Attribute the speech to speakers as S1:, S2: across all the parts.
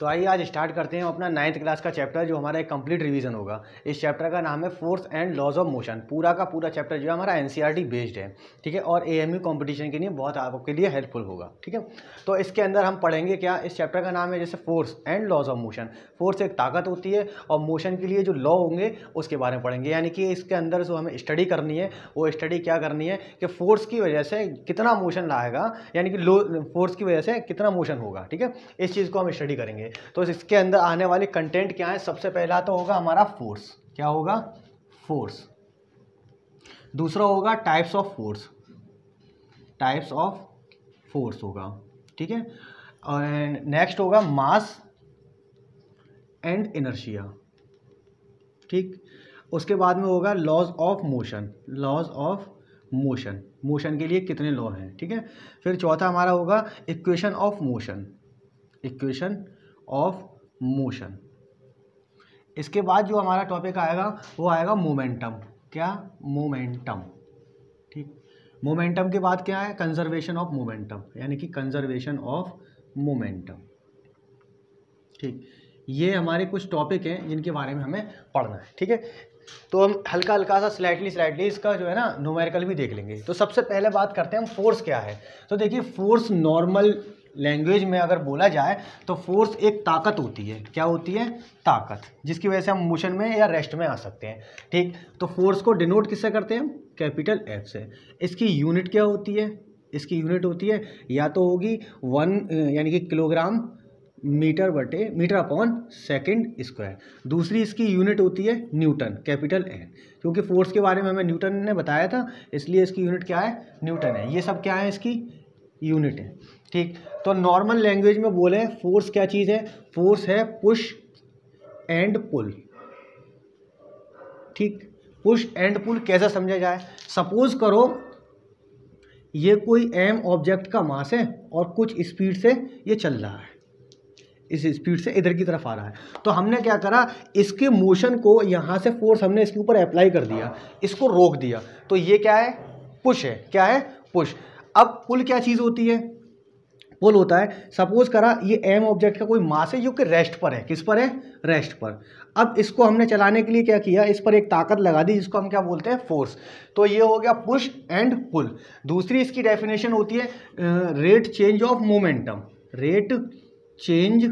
S1: तो आइए आज स्टार्ट करते हैं अपना 9th क्लास का चैप्टर जो हमारा एक कंप्लीट रिवीजन होगा। इस चैप्टर का नाम है force and laws of motion. पूरा का पूरा चैप्टर जो है हमारा एनसीईआरटी बेस्ड है, ठीक है, और एएमयू कंपटीशन के लिए बहुत आपके लिए हेल्पफुल होगा, ठीक है। तो इसके अंदर हम पढ़ेंगे क्या, इस चैप्टर का नाम है जैसे force and laws of motion. Force एक ताकत होती है और मोशन के लिए जो लॉ होंगे उसके बारे में पढ़ेंगे, यानी कि इसके अंदर जो हमें स्टडी करनी है वो स्टडी क्या करनी है कि फोर्स की वजह से कितना मोशन लाएगा, यानी कि लो फोर्स की वजह से कितना मोशन होगा, ठीक है। इस चीज़ को हम स्टडी करेंगे। तो इसके अंदर आने वाले कंटेंट क्या है, सबसे पहला तो होगा हमारा फोर्स। क्या होगा? फोर्स। दूसरा होगा types of force. Types of force होगा, ठीक है। और नेक्स्ट होगा मास एंड इनर्शिया, ठीक। उसके बाद में होगा laws of motion. Laws of motion, motion के लिए कितने लॉ हैं, ठीक है। फिर चौथा हमारा होगा equation of motion. Equation of motion. इसके बाद जो हमारा टॉपिक आएगा वो आएगा मोमेंटम। क्या? मोमेंटम, ठीक। मोमेंटम के बाद क्या है? कंजर्वेशन ऑफ मोमेंटम, यानी कि कंजर्वेशन ऑफ मोमेंटम, ठीक। ये हमारे कुछ टॉपिक हैं जिनके बारे में हमें पढ़ना है, ठीक है। तो हम हल्का हल्का सा स्लाइटली इसका जो है ना न्यूमेरिकल भी देख लेंगे। तो सबसे पहले बात करते हैं हम फोर्स क्या है। तो देखिए फोर्स नॉर्मल लैंग्वेज में अगर बोला जाए तो फोर्स एक ताकत होती है। क्या होती है? ताकत, जिसकी वजह से हम मोशन में या रेस्ट में आ सकते हैं, ठीक। तो फोर्स को डिनोट किससे करते हैं हम? कैपिटल एफ से। इसकी यूनिट क्या होती है? इसकी यूनिट होती है या तो होगी 1 यानी कि kilogram metre upon second square. दूसरी इसकी यूनिट होती है न्यूटन, कैपिटल एन। क्योंकि फोर्स के बारे में हमें न्यूटन ने बताया था, इसलिए इसकी यूनिट क्या है? न्यूटन है। ये सब क्या है? इसकी यूनिट है, ठीक। तो नॉर्मल लैंग्वेज में बोले फोर्स क्या चीज़ है? फोर्स है पुश एंड पुल, ठीक। पुश एंड पुल कैसे समझा जाए? सपोज करो ये कोई एम ऑब्जेक्ट का मास है और कुछ स्पीड से ये चल रहा है, इस स्पीड से इधर की तरफ आ रहा है। तो हमने क्या करा, इसके मोशन को यहाँ से फोर्स हमने इसके ऊपर अप्लाई कर दिया, इसको रोक दिया। तो ये क्या है? पुश है। क्या है? पुश। अब पुल क्या चीज़ होती है? पुल होता है, सपोज करा ये एम ऑब्जेक्ट का कोई मास है जो कि रेस्ट पर है। किस पर है? रेस्ट पर। अब इसको हमने चलाने के लिए क्या किया, इस पर एक ताकत लगा दी जिसको हम क्या बोलते हैं? फोर्स। तो ये हो गया पुश एंड पुल। दूसरी इसकी डेफिनेशन होती है rate change of momentum. Rate change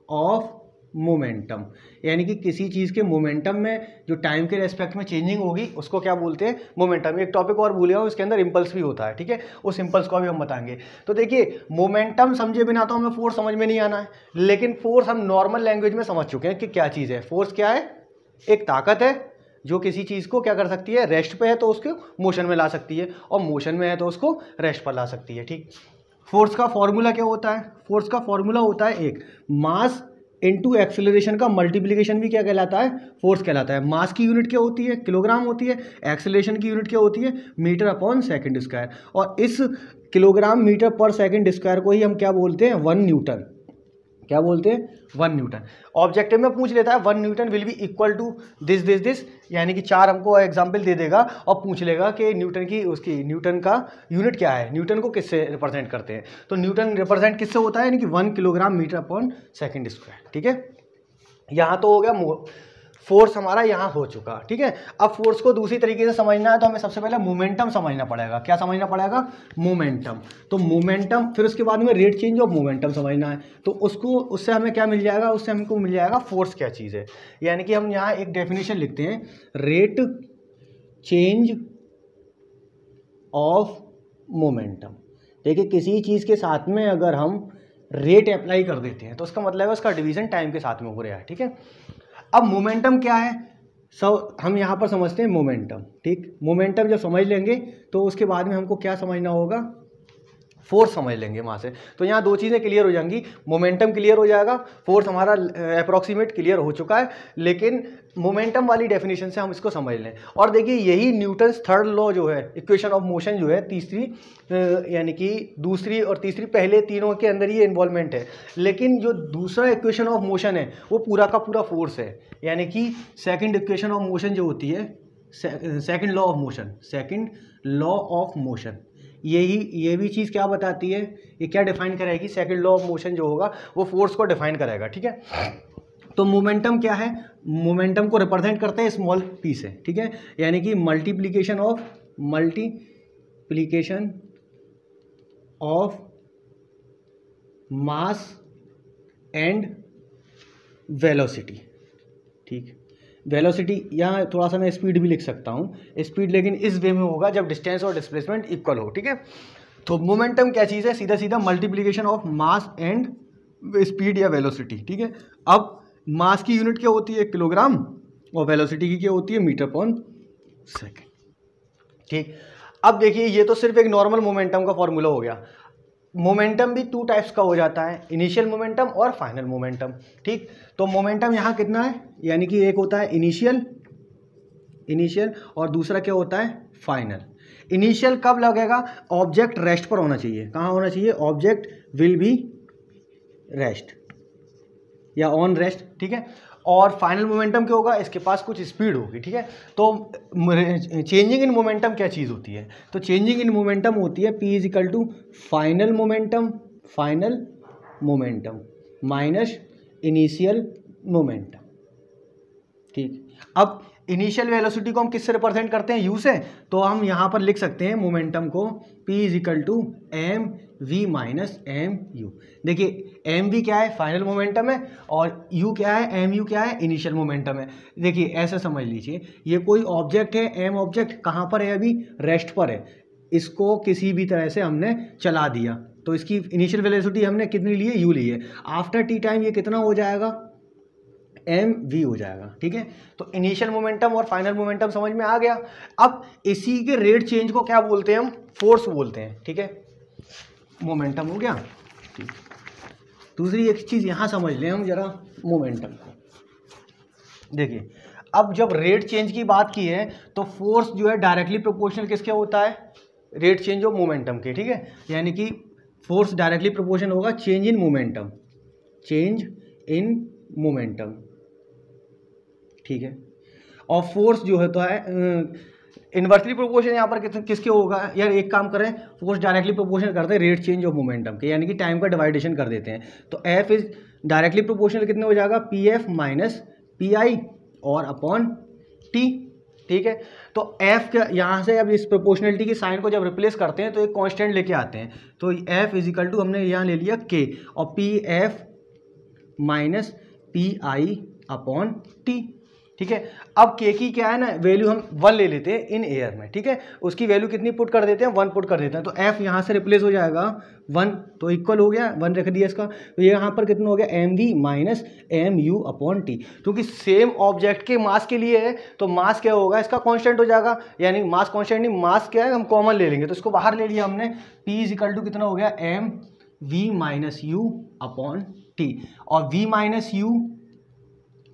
S1: of momentum, यानी कि किसी चीज़ के मोमेंटम में जो टाइम के रेस्पेक्ट में चेंजिंग होगी उसको क्या बोलते हैं? मोमेंटम। एक टॉपिक और भूल गया हूँ, इसके अंदर इंपल्स भी होता है, ठीक है। उस इंपल्स को भी हम बताएंगे। तो देखिए मोमेंटम समझे बिना तो हमें फोर्स समझ में नहीं आना है, लेकिन फोर्स हम नॉर्मल लैंग्वेज में समझ चुके हैं कि क्या चीज़ है। फोर्स क्या है? एक ताकत है जो किसी चीज़ को क्या कर सकती है? रेस्ट पे है तो उसको मोशन में ला सकती है, और मोशन में है तो उसको रेस्ट पर ला सकती है, ठीक। फोर्स का फॉर्मूला क्या होता है? फोर्स का फॉर्मूला होता है एक मास इनटू एक्सेलरेशन का मल्टीप्लिकेशन भी क्या कहलाता है? फोर्स कहलाता है। मास की यूनिट क्या होती है? किलोग्राम होती है। एक्सेलरेशन की यूनिट क्या होती है? Metre upon second square. और इस किलोग्राम मीटर पर सेकंड स्क्वायर को ही हम क्या बोलते हैं? 1 न्यूटन। क्या बोलते हैं? 1 न्यूटन। ऑब्जेक्टिव में पूछ लेता है 1 newton will be equal to this, यानी कि 4 हमको एग्जाम्पल दे देगा और पूछ लेगा कि न्यूटन का यूनिट क्या है, न्यूटन को किससे रिप्रेजेंट करते हैं। तो न्यूटन रिप्रेजेंट किससे होता है? यानी कि 1 kilogram metre upon second square, ठीक है। यहाँ तो हो गया फोर्स हमारा यहाँ हो चुका, ठीक है। अब फोर्स को दूसरी तरीके से समझना है तो हमें सबसे पहले मोमेंटम समझना पड़ेगा। क्या समझना पड़ेगा? मोमेंटम। तो मोमेंटम, फिर उसके बाद में रेट चेंज ऑफ मोमेंटम समझना है। तो उससे हमें क्या मिल जाएगा? उससे हमको मिल जाएगा फोर्स क्या चीज़ है। यानी कि हम यहाँ एक डेफिनेशन लिखते हैं, रेट चेंज ऑफ मोमेंटम। देखिए किसी चीज़ के साथ में अगर हम रेट अप्लाई कर देते हैं तो उसका मतलब है उसका डिवीजन टाइम के साथ में हो रहा है, ठीक है। अब मोमेंटम क्या है? हम यहाँ पर समझते हैं मोमेंटम, ठीक। मोमेंटम जब समझ लेंगे तो उसके बाद में हमको क्या समझना होगा? फोर्स समझ लेंगे वहाँ से। तो यहाँ 2 चीज़ें क्लियर हो जाएंगी, मोमेंटम क्लियर हो जाएगा, फोर्स हमारा अप्रॉक्सीमेट क्लियर हो चुका है। लेकिन मोमेंटम वाली डेफिनेशन से हम इसको समझ लें। और देखिए यही न्यूटन्स थर्ड लॉ जो है, इक्वेशन ऑफ मोशन जो है, तीसरी यानी कि दूसरी और तीसरी, पहले तीनों के अंदर ये इन्वॉल्वमेंट है। लेकिन जो दूसरा इक्वेशन ऑफ मोशन है वो पूरा का पूरा फोर्स है। यानी कि सेकेंड इक्वेशन ऑफ मोशन जो होती है, second law of motion, second law of motion, ये भी चीज़ क्या बताती है, ये क्या डिफाइन करेगी, सेकंड लॉ ऑफ मोशन जो होगा वो फोर्स को डिफाइन करेगा, ठीक है। तो मोमेंटम क्या है, मोमेंटम को रिप्रेजेंट करते हैं स्मॉल पी से, ठीक है, यानी कि multiplication of mass and velocity, ठीक। वेलोसिटी यहाँ थोड़ा सा मैं स्पीड भी लिख सकता हूँ, स्पीड लेकिन इस वे में होगा जब डिस्टेंस और डिस्प्लेसमेंट इक्वल हो, ठीक है। तो मोमेंटम क्या चीज़ है, सीधा सीधा multiplication of mass and speed या वेलोसिटी, ठीक है। अब मास की यूनिट क्या होती है, किलोग्राम, और वेलोसिटी की क्या होती है, मीटर पर सेकेंड, ठीक। अब देखिए ये तो सिर्फ एक नॉर्मल मोमेंटम का फॉर्मूला हो गया। मोमेंटम भी टू टाइप्स का हो जाता है, इनिशियल मोमेंटम और फाइनल मोमेंटम, ठीक। तो मोमेंटम यहाँ कितना है, यानी कि एक होता है इनिशियल और दूसरा क्या होता है, फाइनल। इनिशियल कब लगेगा, ऑब्जेक्ट रेस्ट पर होना चाहिए, कहाँ होना चाहिए, ऑब्जेक्ट विल बी रेस्ट या ऑन रेस्ट, ठीक है। और फाइनल मोमेंटम क्या होगा, इसके पास कुछ स्पीड होगी, ठीक है। तो चेंजिंग इन मोमेंटम क्या चीज़ होती है, तो चेंजिंग इन मोमेंटम होती है P equal to final momentum minus initial momentum, ठीक। अब इनिशियल वेलोसिटी को हम किससे रिप्रेजेंट करते हैं, u से, तो हम यहाँ पर लिख सकते हैं मोमेंटम को P equal to M we minus M U. देखिए एम वी क्या है, फाइनल मोमेंटम है, और u क्या है, एम यू क्या है, इनिशियल मोमेंटम है। देखिए ऐसे समझ लीजिए, ये कोई ऑब्जेक्ट है, एम ऑब्जेक्ट कहाँ पर है, अभी रेस्ट पर है, इसको किसी भी तरह से हमने चला दिया तो इसकी इनिशियल वेलोसिटी हमने कितनी ली है, u ली है। आफ्टर टी टाइम ये कितना हो जाएगा, एम वी हो जाएगा, ठीक है। तो इनिशियल मोमेंटम और फाइनल मोमेंटम समझ में आ गया। अब इसी के रेट चेंज को क्या बोलते हैं, हम फोर्स बोलते हैं, ठीक है। मोमेंटम हो गया, ठीक। दूसरी एक चीज़ यहाँ समझ लें हम जरा मोमेंटम को। देखिए अब जब रेट चेंज की बात की है तो फोर्स जो है डायरेक्टली प्रोपोर्शनल किसके होता है, रेट चेंज ऑफ मोमेंटम के, ठीक है। यानी कि फोर्स डायरेक्टली प्रोपोर्शनल होगा चेंज इन मोमेंटम, ठीक है। और फोर्स जो होता है इन्वर्सली प्रोपोर्शन यहाँ पर किसके होगा, यार एक काम करें, फोर्स डायरेक्टली प्रोपोर्शनल करते हैं रेट चेंज ऑफ मोमेंटम के, यानी कि टाइम का डिवाइडेशन कर देते हैं। तो एफ इज डायरेक्टली प्रोपोर्शनल कितने हो जाएगा, P F minus P I और अपॉन टी, ठीक है। तो एफ का यहाँ से अब इस प्रोपोर्शनलिटी की साइन को जब रिप्लेस करते हैं तो एक कांस्टेंट लेके आते हैं, तो एफ इजिकल टू हमने यहाँ ले लिया के, और P F minus P I upon T, ठीक है। अब के की क्या है ना, वैल्यू हम 1 ले लेते हैं इन एयर में, ठीक है। उसकी वैल्यू कितनी पुट कर देते हैं, 1 पुट कर देते हैं, तो एफ यहाँ से रिप्लेस हो जाएगा 1, तो इक्वल हो गया, 1 रख दिया इसका, तो ये यहाँ पर कितना हो गया, M we minus M U upon T. क्योंकि सेम ऑब्जेक्ट के मास के लिए है तो मास क्या होगा, इसका कॉन्स्टेंट हो जाएगा, यानी मास कॉन्स्टेंट नहीं, मास क्या है हम कॉमन ले लेंगे, तो इसको बाहर ले लिया हमने, पी इज इक्वल टू कितना हो गया, M we minus you upon t, और v minus you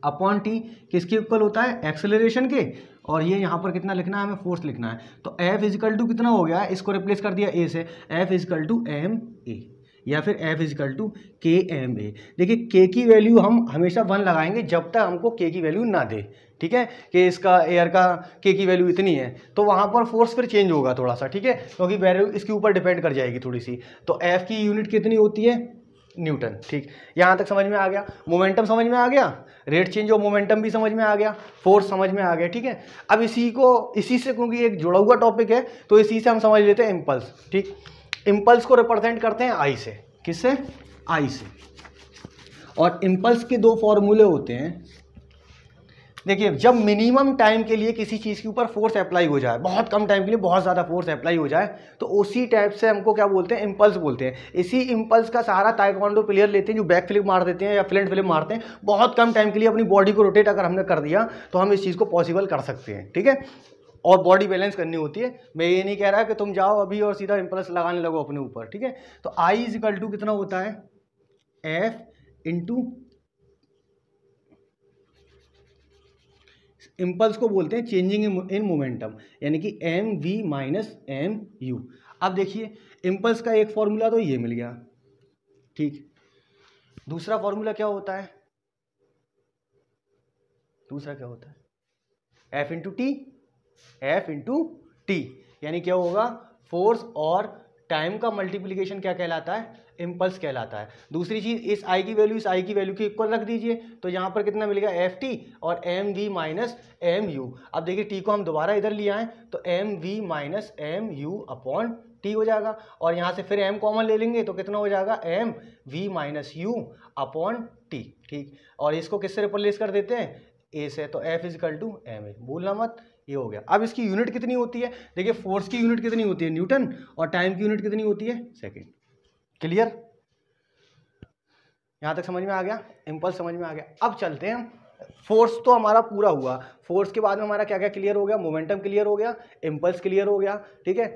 S1: upon t किसके इक्वल होता है, एक्सेलरेशन के, और ये यहाँ पर कितना लिखना है, हमें फोर्स लिखना है। तो एफ इजिकल टू कितना हो गया, इसको रिप्लेस कर दिया ए से, F equal to M A, या फिर F equal to K M A. देखिए के की वैल्यू हम हमेशा 1 लगाएंगे जब तक हमको के की वैल्यू ना दे, ठीक है, कि इसका एयर का के की वैल्यू इतनी है, तो वहाँ पर फोर्स फिर चेंज होगा थोड़ा सा, ठीक है, क्योंकि वैल्यू इसके ऊपर डिपेंड कर जाएगी थोड़ी सी। तो एफ की यूनिट कितनी होती है, न्यूटन, ठीक। यहाँ तक समझ में आ गया, मोमेंटम समझ में आ गया, रेट चेंज ऑफ मोमेंटम भी समझ में आ गया, फोर्स समझ में आ गया, ठीक है। अब इसी से क्योंकि एक जुड़ा हुआ टॉपिक है तो इसी से हम समझ लेते हैं इम्पल्स, ठीक। इम्पल्स को रिप्रेजेंट करते हैं आई से, किससे, आई से। और इम्पल्स के 2 फॉर्मूले होते हैं। देखिए जब मिनिमम टाइम के लिए किसी चीज़ के ऊपर फोर्स अप्लाई हो जाए, बहुत कम टाइम के लिए बहुत ज़्यादा फोर्स अप्लाई हो जाए, तो उसी टाइप से हमको क्या बोलते हैं, इम्पल्स बोलते हैं। इसी इम्पल्स का सहारा ताइक्वांडो प्लेयर लेते हैं जो बैक फ्लिप मार देते हैं या फ्रंट फ्लिप मारते हैं। बहुत कम टाइम के लिए अपनी बॉडी को रोटेट अगर हमने कर दिया तो हम इस चीज़ को पॉसिबल कर सकते हैं, ठीक है। और बॉडी बैलेंस करनी होती है, मैं ये नहीं कह रहा कि तुम जाओ अभी और सीधा इम्पल्स लगाने लगो अपने ऊपर, ठीक है। तो आई इज इक्वल टू कितना होता है, एफ इंटू, इम्पल्स को बोलते हैं चेंजिंग इन मोमेंटम, यानी कि M we minus M U. अब देखिए इम्पल्स का एक फॉर्मूला तो ये मिल गया, ठीक। दूसरा फॉर्मूला क्या होता है, दूसरा क्या होता है, एफ इंटू टी, यानी क्या होगा, फोर्स और टाइम का मल्टीप्लिकेशन क्या कहलाता है, इम्पल्स कहलाता है। दूसरी चीज़, इस आई की वैल्यू इस आई की वैल्यू के इक्वल रख दीजिए, तो यहाँ पर कितना मिलेगा, एफ टी और M we minus M U. अब देखिए टी को हम दोबारा इधर ले आएँ तो M we minus M U upon T हो जाएगा, और यहाँ से फिर एम कॉमन ले लेंगे तो कितना हो जाएगा, M we minus you upon T. ठीक, और इसको किससे रिप्लेस कर देते हैं, ए से, तो F equal to M A, भूलना मत, ये हो गया। अब इसकी यूनिट कितनी होती है, देखिए फोर्स की यूनिट कितनी होती है, न्यूटन, और टाइम की यूनिट कितनी होती है, सेकेंड। क्लियर, यहाँ तक समझ में आ गया, इम्पल्स समझ में आ गया। अब चलते हैं, फोर्स तो हमारा पूरा हुआ, फोर्स के बाद में हमारा क्या क्या क्लियर हो गया, मोमेंटम क्लियर हो गया, इम्पल्स क्लियर हो गया, ठीक है।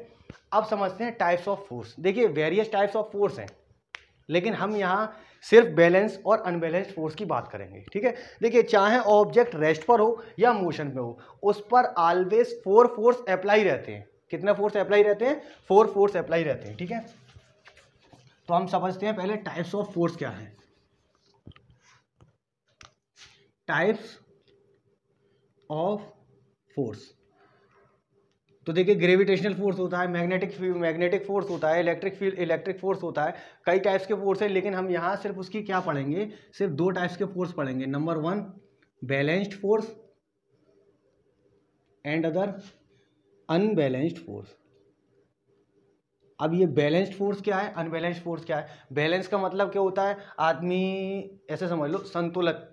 S1: अब समझते हैं टाइप्स ऑफ फोर्स। देखिए वेरियस टाइप्स ऑफ फोर्स हैं, लेकिन हम यहाँ सिर्फ बैलेंस और अनबैलेंस्ड फोर्स की बात करेंगे, ठीक है। देखिए चाहे ऑब्जेक्ट रेस्ट पर हो या मोशन में हो, उस पर ऑलवेज 4 फोर्स अप्लाई रहते हैं। कितने फोर्स अप्लाई रहते हैं, 4 फोर्स अप्लाई रहते हैं, ठीक है। तो हम समझते हैं पहले टाइप्स ऑफ फोर्स क्या है। टाइप्स ऑफ फोर्स, तो देखिए ग्रेविटेशनल फोर्स होता है, मैग्नेटिक फोर्स होता है, इलेक्ट्रिक फोर्स होता है, कई टाइप्स के फोर्स है, लेकिन हम यहाँ सिर्फ उसकी क्या पढ़ेंगे, सिर्फ 2 टाइप्स के फोर्स पढ़ेंगे। Number 1 balanced force and other unbalanced force. अब ये बैलेंस्ड फोर्स क्या है, अनबैलेंस्ड फोर्स क्या है। बैलेंस का मतलब क्या होता है, आदमी ऐसे समझ लो संतुलित,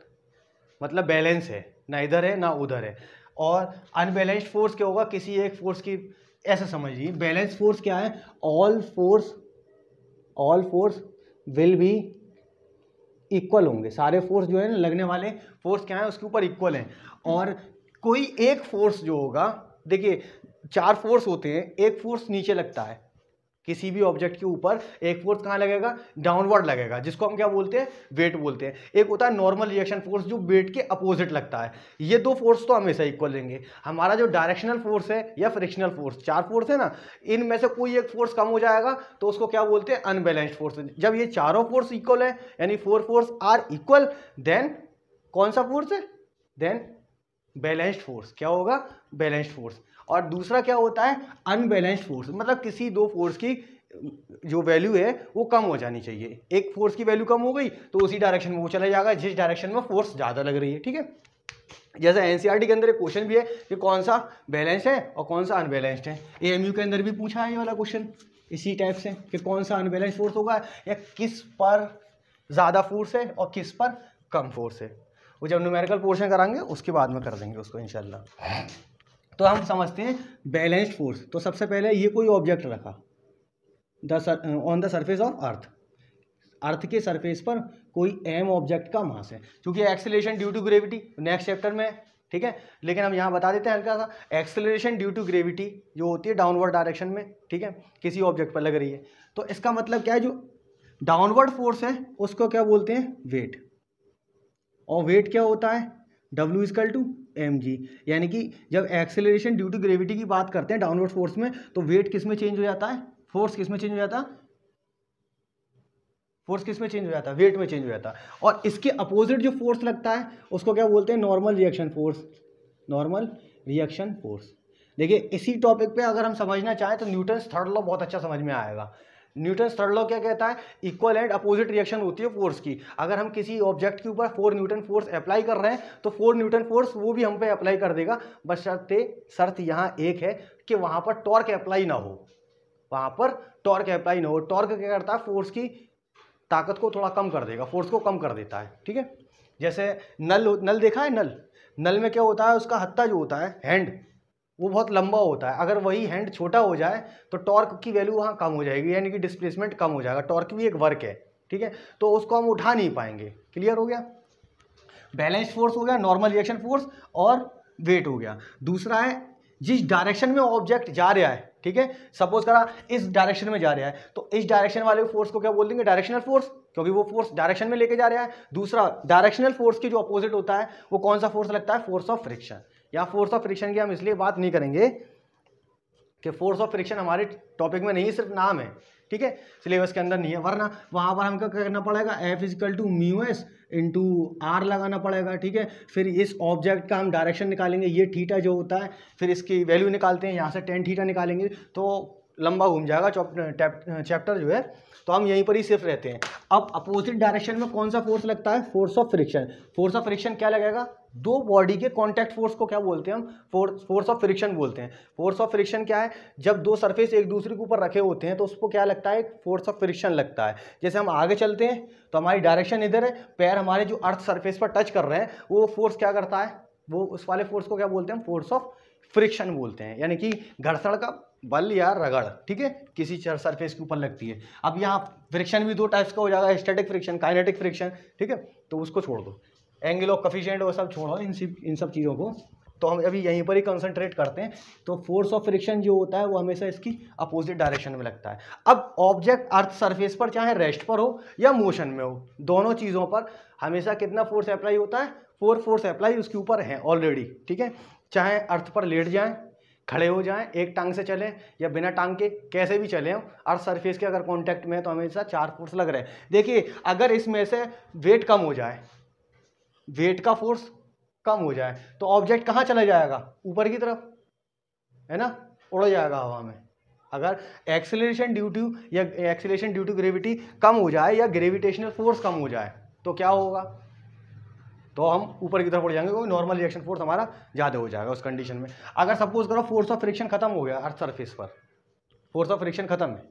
S1: मतलब बैलेंस है, ना इधर है ना उधर है। और अनबैलेंस्ड फोर्स क्या होगा, किसी एक फोर्स की, ऐसे समझिए बैलेंस फोर्स क्या है, all force will be equal होंगे, सारे फोर्स जो है ना लगने वाले फोर्स क्या है उसके ऊपर इक्वल हैं। और कोई एक फोर्स जो होगा, देखिए 4 फोर्स होते हैं, एक फोर्स नीचे लगता है किसी भी ऑब्जेक्ट के ऊपर, एक फोर्स कहाँ लगेगा, डाउनवर्ड लगेगा, जिसको हम क्या बोलते हैं, वेट बोलते हैं। एक होता है नॉर्मल रिएक्शन फोर्स जो वेट के अपोजिट लगता है। ये 2 फोर्स तो हमेशा इक्वल लेंगे। हमारा जो डायरेक्शनल फोर्स है या फ्रिक्शनल फोर्स, 4 फोर्स है ना, इनमें से कोई एक फोर्स कम हो जाएगा तो उसको क्या बोलते हैं, अनबैलेंस्ड फोर्स। जब ये चारों फोर्स इक्वल है, यानी 4 फोर्स आर इक्वल, देन कौन सा फोर्स है, देन बैलेंस्ड फोर्स। क्या होगा, बैलेंस्ड फोर्स। और दूसरा क्या होता है, अनबैलेंस्ड फोर्स, मतलब किसी 2 फोर्स की जो वैल्यू है वो कम हो जानी चाहिए। एक फोर्स की वैल्यू कम हो गई तो उसी डायरेक्शन में वो चला जाएगा जिस डायरेक्शन में फोर्स ज़्यादा लग रही है, ठीक है। जैसे एनसीईआरटी के अंदर एक क्वेश्चन भी है कि कौन सा बैलेंस है और कौन सा अनबैलेंस्ड है। एएमयू के अंदर भी पूछा है ये वाला क्वेश्चन इसी टाइप से कि कौन सा अनबैलेंस्ड फोर्स होगा, या किस पर ज़्यादा फोर्स है और किस पर कम फोर्स है। वो जब न्यूमेरिकल पोर्शन कराएंगे उसके बाद में कर देंगे उसको इंशाल्लाह। तो हम समझते हैं बैलेंस्ड फोर्स। तो सबसे पहले ये कोई ऑब्जेक्ट रखा on the surface of earth, earth के सरफेस पर कोई एम ऑब्जेक्ट का मास है, क्योंकि acceleration due to gravity next chapter में, ठीक है। लेकिन हम यहाँ बता देते हैं हल्का सा, एक्सेलरेशन ड्यू टू ग्रेविटी जो होती है डाउनवर्ड डायरेक्शन में, ठीक है, किसी ऑब्जेक्ट पर लग रही है, तो इसका मतलब क्या है, जो डाउनवर्ड फोर्स है उसको क्या बोलते हैं, वेट। और वेट क्या होता है, W equal to M G. यानी कि जब एक्सेलरेशन ड्यू टू ग्रेविटी की बात करते हैं डाउनवर्ड फोर्स में, तो वेट किस में चेंज हो जाता है, फोर्स किस में चेंज हो जाता है, फोर्स किस में चेंज हो जाता है, वेट में चेंज हो जाता है। और इसके अपोजिट जो फोर्स लगता है उसको क्या बोलते हैं, normal reaction force, normal reaction force. देखिए इसी टॉपिक पे अगर हम समझना चाहें तो न्यूटन्स थर्ड लॉ बहुत अच्छा समझ में आएगा। न्यूटन्स थर्ड लॉ क्या कहता है, इक्वल एंड अपोजिट रिएक्शन होती है फोर्स की। अगर हम किसी ऑब्जेक्ट के ऊपर 4 न्यूटन फोर्स अप्लाई कर रहे हैं तो 4 न्यूटन फोर्स वो भी हम पे अप्लाई कर देगा, बस शर्त यहाँ एक है कि वहाँ पर टॉर्क अप्लाई ना हो, वहाँ पर टॉर्क अप्लाई ना हो। टॉर्क क्या करता है, फोर्स की ताकत को थोड़ा कम कर देगा, फोर्स को कम कर देता है, ठीक है। जैसे नल देखा है, नल में क्या होता है, उसका हत्था जो होता है, हैंड, वो बहुत लंबा होता है। अगर वही हैंड छोटा हो जाए तो टॉर्क की वैल्यू वहाँ कम हो जाएगी, यानी कि डिस्प्लेसमेंट कम हो जाएगा। टॉर्क भी एक वर्क है, ठीक है, तो उसको हम उठा नहीं पाएंगे। क्लियर हो गया, बैलेंस फोर्स हो गया, नॉर्मल रिएक्शन फोर्स और वेट हो गया। दूसरा है जिस डायरेक्शन में ऑब्जेक्ट जा रहा है, ठीक है, सपोज करा इस डायरेक्शन में जा रहा है तो इस डायरेक्शन वाले फोर्स को क्या बोल देंगे, डायरेक्शनल फोर्स, क्योंकि वो फोर्स डायरेक्शन में लेके जा रहा है। दूसरा डायरेक्शनल फोर्स की जो अपोजिट होता है वो कौन सा फोर्स लगता है, फोर्स ऑफ फ्रिक्शन। या फोर्स ऑफ फ्रिक्शन की हम इसलिए बात नहीं करेंगे कि फोर्स ऑफ फ्रिक्शन हमारे टॉपिक में नहीं, सिर्फ नाम है, ठीक है, सिलेबस के अंदर नहीं है, वरना वहां पर हमको क्या करना पड़ेगा, F equal to mu S into R लगाना पड़ेगा, ठीक है। फिर इस ऑब्जेक्ट का हम डायरेक्शन निकालेंगे, ये थीटा जो होता है, फिर इसकी वैल्यू निकालते हैं, यहाँ से टेन थीटा निकालेंगे, तो लंबा घूम जाएगा चैप्टर जो है, तो हम यहीं पर ही सिर्फ रहते हैं। अब अपोजिट डायरेक्शन में कौन सा फोर्स लगता है? Force of friction. Force of friction क्या लगेगा? दो बॉडी के कॉन्टैक्ट फोर्स को क्या बोलते हैं हम? फोर्स ऑफ फ्रिक्शन बोलते हैं। फोर्स ऑफ फ्रिक्शन क्या है? जब दो सरफेस एक दूसरे के ऊपर रखे होते हैं तो उसको क्या लगता है? फोर्स ऑफ फ्रिक्शन लगता है। जैसे हम आगे चलते हैं तो हमारी डायरेक्शन इधर है, पैर हमारे जो अर्थ सरफेस पर टच कर रहे हैं, वो फोर्स क्या करता है? वो उस वाले फोर्स को क्या बोलते हैं? फोर्स ऑफ फ्रिक्शन बोलते हैं, यानी कि घर्षण का बल या रगड़, ठीक है, किसी सरफेस के ऊपर लगती है। अब यहाँ फ्रिक्शन भी दो टाइप्स का हो जाएगा, स्टैटिक फ्रिक्शन, काइनेटिक फ्रिक्शन, ठीक है, तो उसको छोड़ दो, एंगल ऑफ कोफिशिएंट वो सब छोड़ो, इन सब चीज़ों को, तो हम अभी यहीं पर ही कंसंट्रेट करते हैं। तो फोर्स ऑफ फ्रिक्शन जो होता है वो हमेशा इसकी अपोजिट डायरेक्शन में लगता है। अब ऑब्जेक्ट अर्थ सरफेस पर चाहे रेस्ट पर हो या मोशन में हो, दोनों चीज़ों पर हमेशा कितना फोर्स अप्लाई होता है? 4 फोर्स अप्लाई उसके ऊपर है ऑलरेडी, ठीक है। चाहे अर्थ पर लेट जाएं, खड़े हो जाएं, एक टांग से चलें या बिना टांग के कैसे भी चलें, अर्थ सरफेस के अगर कांटेक्ट में है तो हमेशा 4 फोर्स लग रहे हैं। देखिए अगर इसमें से वेट कम हो जाए, वेट का फोर्स कम हो जाए तो ऑब्जेक्ट कहाँ चला जाएगा? ऊपर की तरफ, है ना, उड़ जाएगा हवा में। अगर एक्सेलरेशन ड्यू टू ग्रेविटी कम हो जाए या ग्रेविटेशनल फोर्स कम हो जाए तो क्या होगा? तो हम ऊपर की तरफ उड़ जाएंगे, क्योंकि नॉर्मल रिएक्शन फोर्स हमारा ज़्यादा हो जाएगा उस कंडीशन में। अगर सपोज करो फोर्स ऑफ फ्रिक्शन खत्म हो गया अर्थ सरफेस पर, फोर्स ऑफ फ्रिक्शन खत्म है,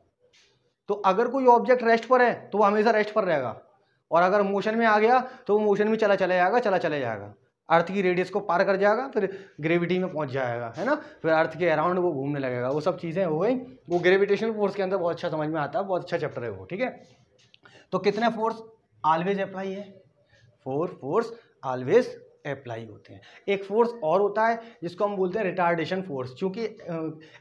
S1: तो अगर कोई ऑब्जेक्ट रेस्ट पर है तो वो हमेशा रेस्ट पर रहेगा, और अगर मोशन में आ गया तो वो मोशन में चला जाएगा, अर्थ की रेडियस को पार कर जाएगा, फिर ग्रेविटी में पहुंच जाएगा, है ना, फिर अर्थ के अराउंड वो घूमने लगेगा। वो सब चीज़ें हो गई, वो ग्रेविटेशनल फोर्स के अंदर बहुत अच्छा समझ में आता है, बहुत अच्छा चैप्टर है वो, ठीक है। तो कितने फोर्स ऑलवेज अप्लाई है? 4 फोर्स ऑलवेज अप्लाई होते हैं। एक फोर्स और होता है जिसको हम बोलते हैं रिटार्डेशन फोर्स। क्योंकि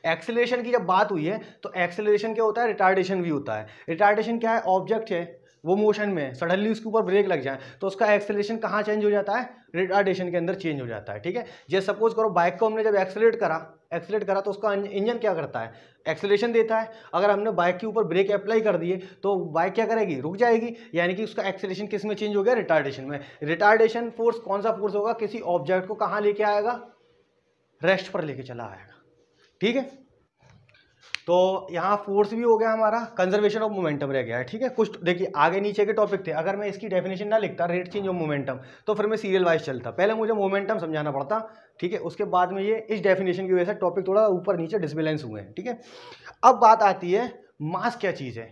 S1: एक्सेलरेशन की जब बात हुई है तो एक्सेलरेशन क्या होता है? रिटार्डेशन भी होता है। रिटार्डेशन क्या है? ऑब्जेक्ट है वो मोशन में, सडनली उसके ऊपर ब्रेक लग जाए तो उसका एक्सेलरेशन कहाँ चेंज हो जाता है? रिटार्डेशन के अंदर चेंज हो जाता है, ठीक है। जैसे सपोज करो बाइक को हमने जब एक्सेलरेट करा तो उसका इंजन क्या करता है? एक्सेलरेशन देता है। अगर हमने बाइक के ऊपर ब्रेक अप्लाई कर दिए तो बाइक क्या करेगी? रुक जाएगी, यानी कि उसका एक्सेलरेशन किस में चेंज हो गया? रिटार्डेशन में। रिटार्डेशन फोर्स कौन सा फोर्स होगा? किसी ऑब्जेक्ट को कहाँ लेके आएगा? रेस्ट पर लेके चला आएगा, ठीक है। तो यहाँ फोर्स भी हो गया हमारा, कंजर्वेशन ऑफ मोमेंटम रह गया है, ठीक है। कुछ देखिए आगे नीचे के टॉपिक थे, अगर मैं इसकी डेफिनेशन ना लिखता रेट चेंज ऑफ मोमेंटम तो फिर मैं सीरियल वाइज चलता, पहले मुझे मोमेंटम समझाना पड़ता, ठीक है, उसके बाद में ये इस डेफिनेशन की वजह से टॉपिक थोड़ा ऊपर नीचे डिसबैलेंस हुए हैं, ठीक है। अब बात आती है मास क्या चीज़ है,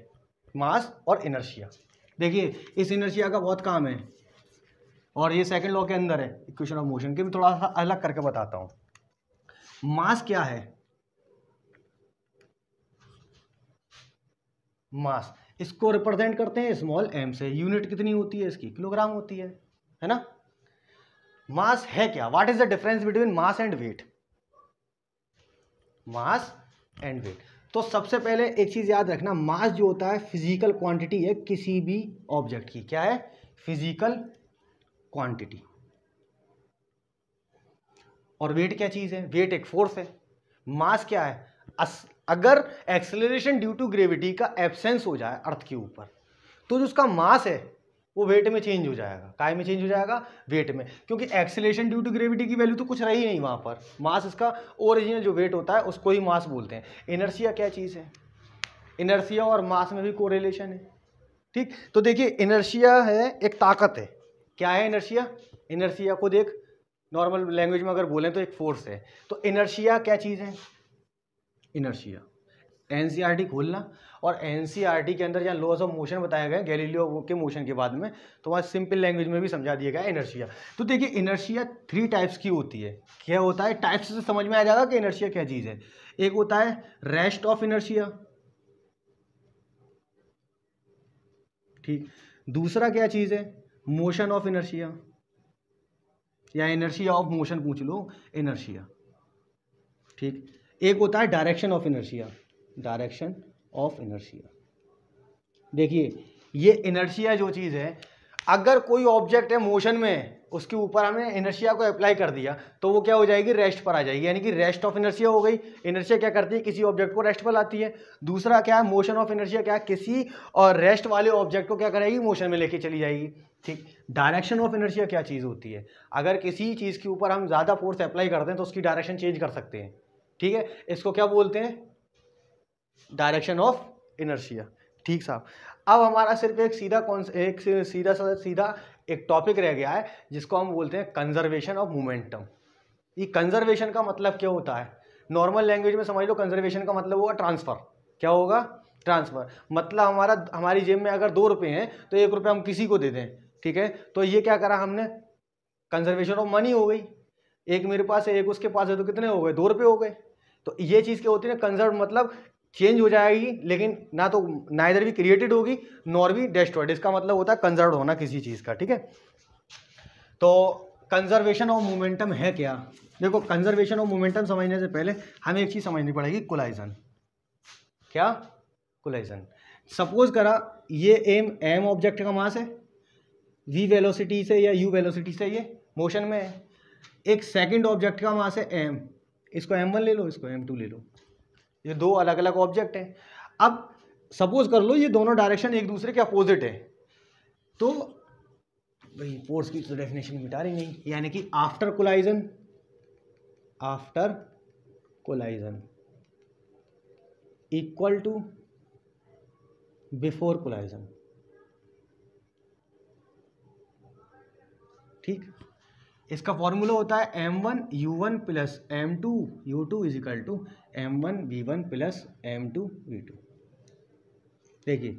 S1: मास और इनर्शिया। देखिए इस इनर्शिया का बहुत काम है और ये सेकेंड लॉ के अंदर है, इक्वेशन ऑफ मोशन के, मैं थोड़ा सा अलग करके बताता हूँ। मास क्या है? मास इसको रिप्रेजेंट करते हैं स्मॉल m से। यूनिट कितनी होती है इसकी? किलोग्राम होती है ना। मास है क्या? What is the difference between mass and weight? Mass and weight, तो सबसे पहले एक चीज याद रखना, मास जो होता है फिजिकल क्वांटिटी है किसी भी ऑब्जेक्ट की। क्या है? Physical quantity. और वेट क्या चीज है? वेट एक फोर्स है। मास क्या है? अगर एक्सेलरेशन ड्यू टू ग्रेविटी का एब्सेंस हो जाए अर्थ के ऊपर तो जो उसका मास है वो वेट में चेंज हो जाएगा। काय में चेंज हो जाएगा? वेट में, क्योंकि एक्सेलरेशन ड्यू टू ग्रेविटी की वैल्यू तो कुछ रही नहीं वहां पर। मास इसका ओरिजिनल जो वेट होता है उसको ही मास बोलते हैं। इनर्शिया क्या चीज़ है? इनर्शिया और मास में भी कोरिलेशन है, ठीक। तो देखिए इनर्शिया है एक ताकत है। क्या है इनर्शिया? इनर्शिया को देख, नॉर्मल लैंग्वेज में अगर बोलें तो एक फोर्स है। तो इनर्शिया क्या चीज़ है? इनर्शिया एनसीईआरटी खोलना, और एनसीईआरटी के अंदर जहाँ लॉज ऑफ मोशन बताया गया गैलीलियो के मोशन के बाद में, तो वहाँ सिंपल लैंग्वेज में भी समझा दिया गया इनर्शिया। तो देखिए इनर्शिया 3 टाइप्स की होती है। क्या होता है? टाइप्स से समझ में आ जाएगा कि इनर्शिया क्या चीज़ है। एक होता है रेस्ट ऑफ इनर्शिया, ठीक। दूसरा क्या चीज़ है? मोशन ऑफ इनर्शिया, या इनर्शिया ऑफ मोशन पूछ लो, इनर्शिया, ठीक। एक होता है direction of inertia, direction of inertia. देखिए ये इनर्शिया जो चीज़ है, अगर कोई ऑब्जेक्ट है मोशन में, उसके ऊपर हमने इनर्शिया को अप्लाई कर दिया तो वो क्या हो जाएगी? रेस्ट पर आ जाएगी, यानी कि रेस्ट ऑफ इनर्शिया हो गई। इनर्शिया क्या करती है? किसी ऑब्जेक्ट को रेस्ट पर लाती है। दूसरा क्या है? मोशन ऑफ इनर्शिया क्या है? किसी और रेस्ट वाले ऑब्जेक्ट को क्या करेगी? मोशन में लेके चली जाएगी, ठीक। डायरेक्शन ऑफ इनर्शिया क्या चीज़ होती है? अगर किसी चीज़ के ऊपर हम ज़्यादा फोर्स अप्लाई करते हैं तो उसकी डायरेक्शन चेंज कर सकते हैं, ठीक है। इसको क्या बोलते हैं? Direction of inertia. ठीक साहब। अब हमारा सिर्फ एक सीधा एक टॉपिक रह गया है जिसको हम बोलते हैं कंजर्वेशन ऑफ मोमेंटम। ये कंजर्वेशन का मतलब क्या होता है? नॉर्मल लैंग्वेज में समझ लो, कंजर्वेशन का मतलब होगा ट्रांसफर। क्या होगा? ट्रांसफर। मतलब हमारी जेब में अगर 2 रुपये हैं तो 1 रुपया हम किसी को दे दें, ठीक है, तो ये क्या करा हमने? कंजर्वेशन ऑफ मनी हो गई। एक मेरे पास है, एक उसके पास है, तो कितने हो गए? 2 रुपये हो गए। तो ये चीज़ क्या होती है? कंजर्व मतलब चेंज हो जाएगी, लेकिन ना तो ना इधर भी क्रिएटेड होगी नॉर भी डेस्ट्रॉयड। इसका मतलब होता है कंजर्व होना किसी चीज़ का। ठीक है, तो कंजर्वेशन ऑफ मोमेंटम है क्या? देखो, कंजर्वेशन ऑफ मोमेंटम समझने से पहले हमें एक चीज़ समझनी पड़ेगी, कोलाइजन। क्या? कोलाइजन। सपोज करा ये एम ऑब्जेक्ट का मास है, वी वेलोसिटी से या यू वेलोसिटी से ये मोशन में है। एक सेकंड ऑब्जेक्ट का मास है एम, इसको m1 ले लो, इसको m2 ले लो। ये 2 अलग अलग ऑब्जेक्ट हैं। अब सपोज कर लो ये दोनों डायरेक्शन एक दूसरे के अपोजिट है, तो भाई फोर्स की तो डेफिनेशन मिटा रही नहीं, यानी कि after collision equal to before collision. ठीक, इसका फॉर्मूला होता है m1 u1 plus m2 u2 is equal to m1 v1 plus m2 v2। देखिए,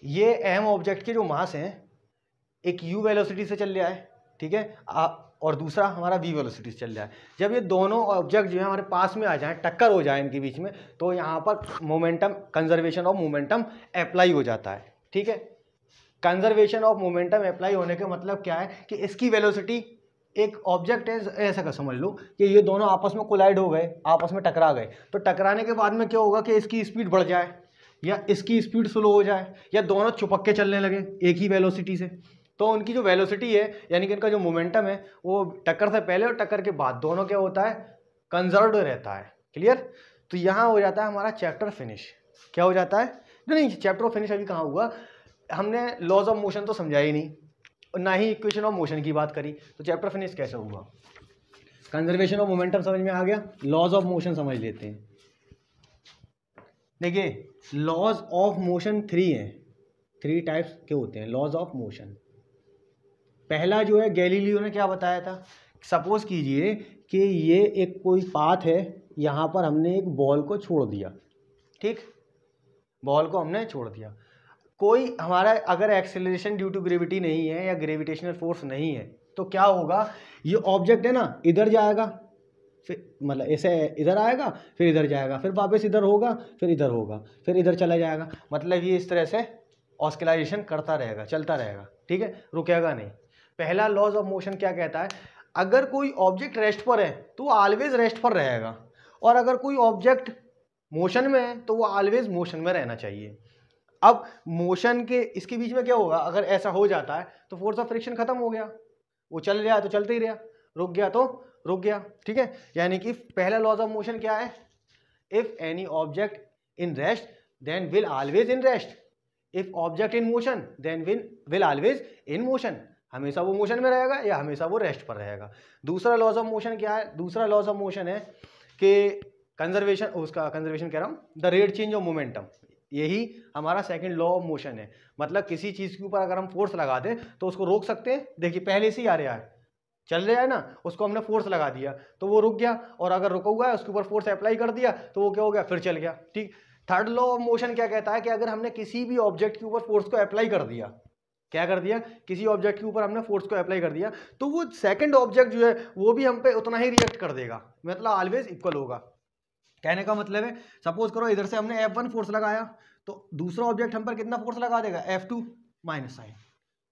S1: ये m ऑब्जेक्ट के जो मास हैं, एक u वेलोसिटी से चल रहा है, ठीक है, और दूसरा हमारा v वेलोसिटी से चल रहा है। जब ये दोनों ऑब्जेक्ट जो है हमारे पास में आ जाएं, टक्कर हो जाए इनके बीच में, तो यहाँ पर momentum, conservation of momentum apply हो जाता है। ठीक है, कंजर्वेशन ऑफ मोमेंटम अप्लाई होने का मतलब क्या है कि इसकी वेलोसिटी, एक ऑब्जेक्ट है, ऐसा का समझ लो कि ये दोनों आपस में कोलाइड हो गए, आपस में टकरा गए, तो टकराने के बाद में क्या होगा कि इसकी स्पीड बढ़ जाए या इसकी स्पीड स्लो हो जाए या दोनों चिपक के चलने लगे एक ही वेलोसिटी से। तो उनकी जो वेलोसिटी है, यानी कि इनका जो मोमेंटम है, वो टक्कर से पहले और टक्कर के बाद दोनों क्या होता है? कंजर्व्ड रहता है। क्लियर? तो यहाँ हो जाता है हमारा चैप्टर फिनिश। क्या हो जाता है? नहीं, चैप्टर फिनिश अभी कहाँ हुआ, हमने लॉज ऑफ मोशन तो समझा ही नहीं और ना ही इक्वेशन ऑफ मोशन की बात करी, तो चैप्टर फिनिश कैसे हुआ? कंजर्वेशन ऑफ मोमेंटम समझ में आ गया, लॉज ऑफ मोशन समझ लेते हैं। देखिए, लॉज ऑफ मोशन 3 हैं, 3 टाइप्स के होते हैं लॉज ऑफ मोशन। पहला जो है, गैलीलियो ने क्या बताया था? सपोज कीजिए कि ये एक कोई पाथ है, यहाँ पर हमने एक बॉल को छोड़ दिया। ठीक, बॉल को हमने छोड़ दिया, कोई हमारा अगर एक्सेलरेशन ड्यू टू ग्रेविटी नहीं है या ग्रेविटेशनल फोर्स नहीं है, तो क्या होगा? ये ऑब्जेक्ट है ना, इधर जाएगा, फिर मतलब ऐसे इधर आएगा, फिर इधर जाएगा, फिर वापस इधर होगा, फिर इधर होगा, फिर इधर चला जाएगा। मतलब ये इस तरह से ऑस्किलाइजेशन करता रहेगा, चलता रहेगा। ठीक है, रुकेगा नहीं। पहला लॉज ऑफ मोशन क्या कहता है? अगर कोई ऑब्जेक्ट रेस्ट पर है तो वो ऑलवेज रेस्ट पर रहेगा, और अगर कोई ऑब्जेक्ट मोशन में है तो वो ऑलवेज मोशन में रहना चाहिए। अब मोशन के इसके बीच में क्या होगा? अगर ऐसा हो जाता है तो फोर्स ऑफ फ्रिक्शन खत्म हो गया, वो चल रहा है तो चलते ही रहा, रुक गया तो रुक गया। ठीक है, यानी कि पहला लॉज ऑफ मोशन क्या है? If any object in rest then will always in rest, if object in motion then will always in motion. हमेशा वो मोशन में रहेगा या हमेशा वो रेस्ट पर रहेगा। दूसरा लॉज ऑफ मोशन क्या है? दूसरा लॉज ऑफ मोशन है कि कंजर्वेशन, उसका कंजर्वेशन कह रहा हूँ, the rate change of momentum. यही हमारा सेकंड लॉ ऑफ मोशन है। मतलब किसी चीज़ के ऊपर अगर हम फोर्स लगा दें तो उसको रोक सकते हैं। देखिए, पहले से ही आ रहा है, चल रहा है ना, उसको हमने फोर्स लगा दिया तो वो रुक गया, और अगर रुका हुआ है उसके ऊपर फोर्स अप्लाई कर दिया तो वो क्या हो गया? फिर चल गया। ठीक, थर्ड लॉ ऑफ मोशन क्या कहता है कि अगर हमने किसी भी ऑब्जेक्ट के ऊपर फोर्स को अप्लाई कर दिया, क्या कर दिया? किसी ऑब्जेक्ट के ऊपर हमने फोर्स को अप्लाई कर दिया, तो वो सेकंड ऑब्जेक्ट जो है वो भी हम पे उतना ही रिएक्ट कर देगा, मतलब ऑलवेज इक्वल होगा। कहने का मतलब है, सपोज करो इधर से हमने F1 फोर्स लगाया, तो दूसरा ऑब्जेक्ट हम पर कितना फोर्स लगा देगा? F2 minus sign.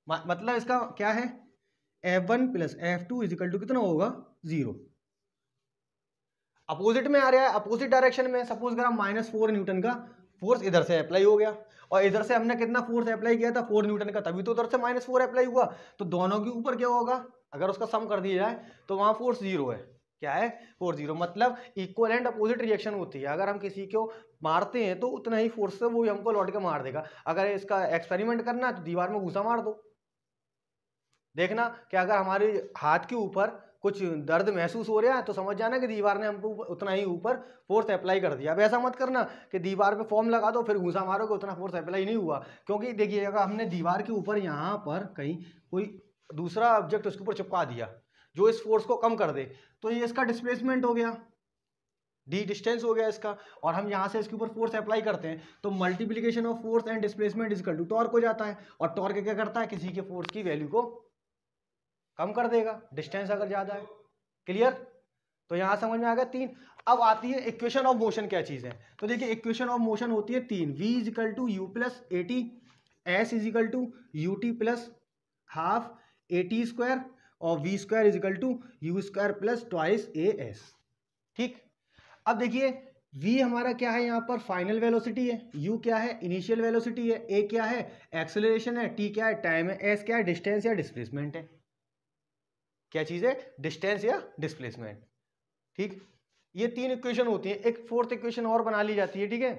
S1: मतलब इसका क्या है? F1 plus F2 is equal to कितना होगा? 0। अपोजिट में आ रहा है, अपोजिट डायरेक्शन में। सपोज करा -4 न्यूटन का फोर्स इधर से अप्लाई हो गया, और इधर से हमने कितना फोर्स अप्लाई किया था? 4 न्यूटन का, तभी तो उधर से -4 अप्लाई हुआ। तो दोनों के ऊपर क्या होगा? अगर उसका सम कर दिया जाए तो वहां फोर्स 0 है। क्या है? फोर्स 0। मतलब इक्वल एंड अपोजिट रिएक्शन होती है। अगर हम किसी को मारते हैं तो उतना ही फोर्स से वो हमको लौट के मार देगा। अगर इसका एक्सपेरिमेंट करना है तो दीवार में घूसा मार दो, देखना कि अगर हमारे हाथ के ऊपर कुछ दर्द महसूस हो रहा है तो समझ जाना कि दीवार ने हमको उतना ही ऊपर फोर्स अप्लाई कर दिया। अब ऐसा मत करना कि दीवार पे फॉर्म लगा दो फिर घूसा मारोगे, उतना फोर्स अप्लाई नहीं हुआ। क्योंकि देखिए अगर हमने दीवार के ऊपर यहाँ पर कहीं कोई दूसरा ऑब्जेक्ट उसके ऊपर चिपका दिया जो इस फोर्स को कम कर दे, तो ये इसका डिस्प्लेसमेंट हो गया, डी डिस्टेंस हो गया इसका, और हम यहाँ से इसके ऊपर फोर्स अप्लाई करते हैं तो multiplication of force and displacement is equal to torque हो जाता है। और टॉर्क क्या करता है, किसी के फोर्स की वैल्यू को कम कर देगा डिस्टेंस अगर ज्यादा है। क्लियर? तो यहां समझ में आ गया 3। अब आती है इक्वेशन ऑफ मोशन क्या चीज है। तो देखिए इक्वेशन ऑफ मोशन होती है 3, v is equal to you plus a t, s is equal to u t plus half a t square, और v square is equal to u square plus twice a s. ठीक, अब देखिए v हमारा क्या है, यहाँ पर final velocity है, u क्या है, इनिशियल वेलोसिटी है, a क्या है, एक्सेलरेशन है, t क्या है, टाइम है, s क्या है, डिस्टेंस या डिस्प्लेसमेंट है। क्या चीज है, डिस्टेंस या डिस्प्लेसमेंट। ठीक, ये 3 इक्वेशन होती है। एक फोर्थ इक्वेशन और बना ली जाती है, ठीक है,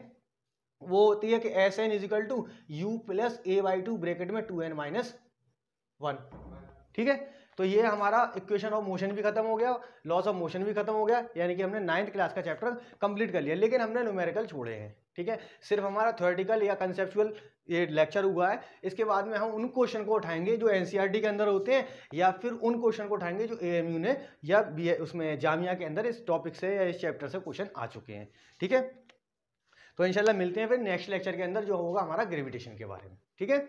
S1: वो होती है कि S N equal to you plus A by two bracket में 2n माइनस 1। ठीक है, तो ये हमारा इक्वेशन ऑफ मोशन भी खत्म हो गया, लॉस ऑफ मोशन भी खत्म हो गया, यानी कि हमने 9th क्लास का चैप्टर कंप्लीट कर लिया। लेकिन हमने न्यूमेरिकल छोड़े हैं, ठीक है, सिर्फ हमारा थ्योरेटिकल या कंसेप्चुअल ये लेक्चर हुआ है। इसके बाद में हम उन क्वेश्चन को उठाएंगे जो एनसीईआरटी के अंदर होते हैं, या फिर उन क्वेश्चन को उठाएंगे जो एएमयू ने या उसमें जामिया के अंदर इस टॉपिक से या इस चैप्टर से क्वेश्चन आ चुके हैं। ठीक है, तो इंशाल्लाह मिलते हैं फिर नेक्स्ट लेक्चर के अंदर जो होगा हमारा ग्रेविटेशन के बारे में। ठीक है।